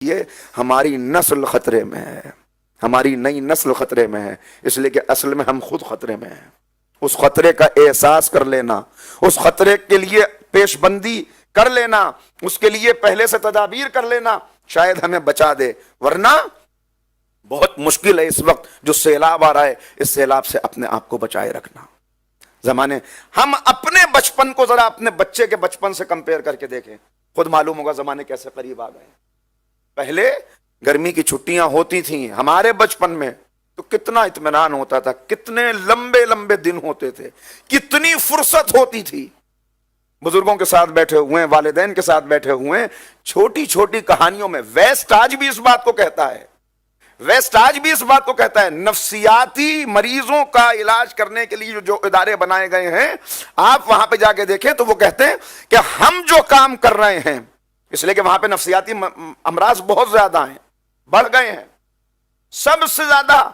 یہ ہماری نسل خطرے میں ہے، ہماری نئی نسل خطرے میں ہے، اس لیے کہ اصل میں ہم خود خطرے میں ہیں۔ اس خطرے کا احساس کر لینا، اس خطرے کے لیے پیش بندی کر لینا، اس کے لیے پہلے سے تدابیر کر لینا، شاید ہمیں بچا دے، ورنہ بہت مشکل ہے۔ اس وقت جو سیلاب آ رہا ہے، اس سیلاب سے اپنے آپ کو بچائے رکھنا۔ زمانے ہم اپنے بچپن کو ذرا اپنے بچے کے بچپن سے کمپیئر کر کے دیکھیں، خود معلوم ہوگا زمانے کیسے قریب آ گئے۔ پہلے گرمی کی چھٹیاں ہوتی تھیں ہمارے بچپن میں تو کتنا اطمینان ہوتا تھا، کتنے لمبے لمبے دن ہوتے تھے، کتنی فرصت ہوتی تھی۔ بزرگوں کے ساتھ بیٹھے ہوئے ہیں، والدین کے ساتھ بیٹھے ہوئے ہیں، چھوٹی چھوٹی کہانیوں میں ویسٹ آج بھی اس بات کو کہتا ہے، ویسٹ آج بھی اس بات کو کہتا ہے، نفسیاتی مریضوں کا علاج کرنے کے لیے جو ادارے بنائے گئے ہیں، آپ وہاں پہ جا کے دیکھیں تو وہ کہتے ہیں کہ ہم جو کام کر رہے ہیں، اس لیے کہ وہاں پہ نفسیاتی امراض بہت زیادہ ہیں، بڑھ گئے ہیں۔ سب سے زیادہ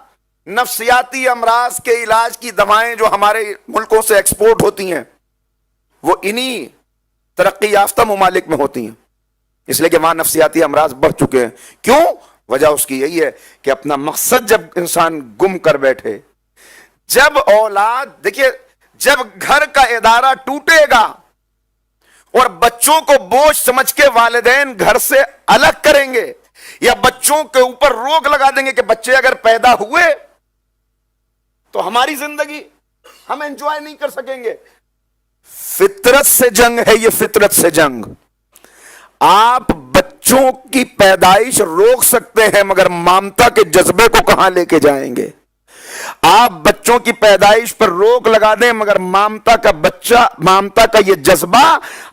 نفسیاتی امراض کے علاج کی دوائیں جو ہمارے ملکوں سے ایکسپورٹ ہوتی ہیں، وہ انہی ترقی یافتہ ممالک میں ہوتی ہیں، اس لیے کہ وہاں نفسیاتی امراض بڑھ چکے ہیں۔ کیوں؟ وجہ اس کی یہی ہے کہ اپنا مقصد جب انسان گم کر بیٹھے، جب اولاد، دیکھیے جب گھر کا ادارہ ٹوٹے گا اور بچوں کو بوجھ سمجھ کے والدین گھر سے الگ کریں گے یا بچوں کے اوپر روک لگا دیں گے کہ بچے اگر پیدا ہوئے تو ہماری زندگی ہم انجوائے نہیں کر سکیں گے۔ فطرت سے جنگ ہے یہ، فطرت سے جنگ۔ آپ بچوں کی پیدائش روک سکتے ہیں مگر ممتا کے جذبے کو کہاں لے کے جائیں گے؟ آپ بچوں کی پیدائش پر روک لگا دیں مگر ممتا کا یہ جذبہ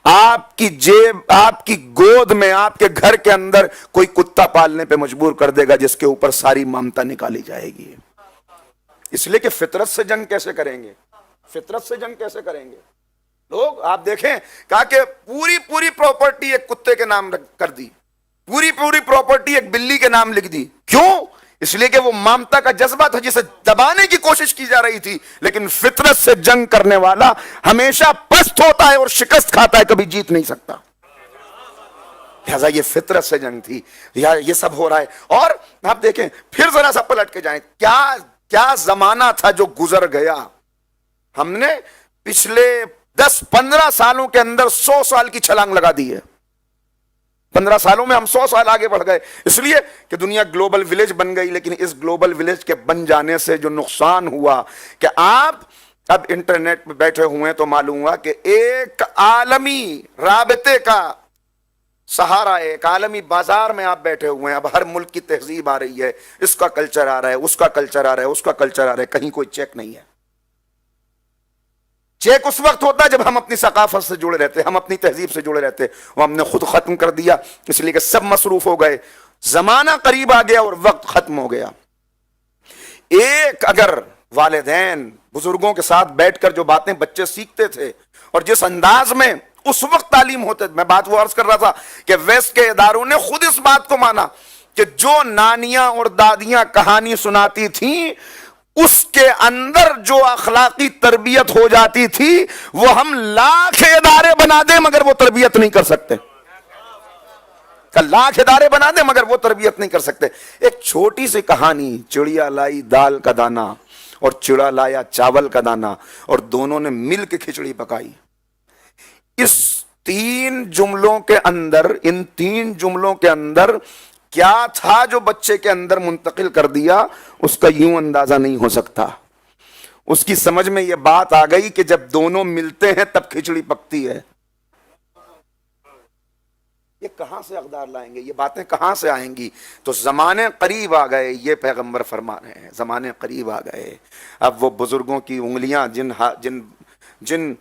آپ کی جیب، آپ کی گود میں، آپ کے گھر کے اندر کوئی کتا پالنے پہ مجبور کر دے گا جس کے اوپر ساری ممتا نکالی جائے گی۔ اس لیے کہ فطرت سے جنگ کیسے کریں گے؟ فطرت سے جنگ کیسے کریں گے؟ لوگ آپ دیکھیں، کہا کہ پوری پراپرٹی ایک کتے کے نام کر دی، پوری پراپرٹی ایک بلی کے نام لکھ دی۔ کیوں؟ اس لیے کہ وہ ممتا کا جذبہ تھا جسے دبانے کی کوشش کی جا رہی تھی، لیکن فطرت سے جنگ کرنے والا ہمیشہ پست ہوتا ہے اور شکست کھاتا ہے، کبھی جیت نہیں سکتا۔ لہذا یہ فطرت سے جنگ تھی، یہ سب ہو رہا ہے۔ اور آپ دیکھیں پھر ذرا سا پلٹ کے جائیں، کیا زمانہ تھا جو گزر گیا۔ ہم نے پچھلے 10-15 سالوں کے اندر 100 سال کی چھلانگ لگا دی ہے۔ 15 سالوں میں ہم 100 سال آگے بڑھ گئے، اس لیے کہ دنیا گلوبل ولیج بن گئی۔ لیکن اس گلوبل ولیج کے بن جانے سے جو نقصان ہوا کہ آپ اب انٹرنیٹ پہ بیٹھے ہوئے ہیں تو معلوم ہوا کہ ایک عالمی رابطے کا سہارا ہے، ایک عالمی بازار میں آپ بیٹھے ہوئے ہیں۔ اب ہر ملک کی تہذیب آ رہی ہے، اس کا کلچر آ رہا ہے، اس کا کلچر آ رہا ہے، اس کا کلچر آ رہا ہے، کہیں کوئی چیک نہیں ہے۔ چیک اس وقت ہوتا ہے جب ہم اپنی ثقافت سے جڑے رہتے، ہم اپنی تہذیب سے جڑے رہتے، وہ ہم نے خود ختم کر دیا، اس لیے کہ سب مصروف ہو گئے، زمانہ قریب آ گیا اور وقت ختم ہو گیا۔ ایک اگر والدین بزرگوں کے ساتھ بیٹھ کر جو باتیں بچے سیکھتے تھے اور جس انداز میں اس وقت تعلیم ہوتے، میں بات وہ عرض کر رہا تھا کہ ویسٹ کے اداروں نے خود اس بات کو مانا کہ جو نانیاں اور دادیاں کہانی سناتی تھیں اس کے اندر جو اخلاقی تربیت ہو جاتی تھی وہ ہم لاکھ ادارے بنا دیں مگر وہ تربیت نہیں کر سکتے۔ لاکھ ادارے بنا دیں مگر وہ تربیت نہیں کر سکتے۔ ایک چھوٹی سی کہانی، چڑیا لائی دال کا دانا اور چڑا لایا چاول کا دانا اور دونوں نے مل کے کھچڑی پکائی۔ اس 3 جملوں کے اندر، ان 3 جملوں کے اندر کیا تھا جو بچے کے اندر منتقل کر دیا، اس کا یوں اندازہ نہیں ہو سکتا۔ اس کی سمجھ میں یہ بات آ گئی کہ جب دونوں ملتے ہیں تب کھچڑی پکتی ہے۔ یہ کہاں سے اقدار لائیں گے؟ یہ باتیں کہاں سے آئیں گی؟ تو زمانے قریب آ گئے، یہ پیغمبر فرما رہے ہیں، زمانے قریب آ گئے۔ اب وہ بزرگوں کی انگلیاں جن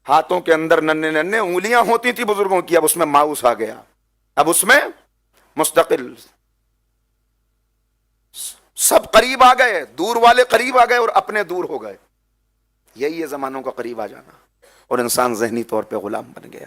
ہاتھوں کے اندر ننھے انگلیاں ہوتی تھی بزرگوں کی، اب اس میں ماؤس آ گیا، اب اس میں مستقل سب قریب آ گئے، دور والے قریب آ گئے اور اپنے دور ہو گئے۔ یہی ہے زمانوں کا قریب آ جانا، اور انسان ذہنی طور پہ غلام بن گیا۔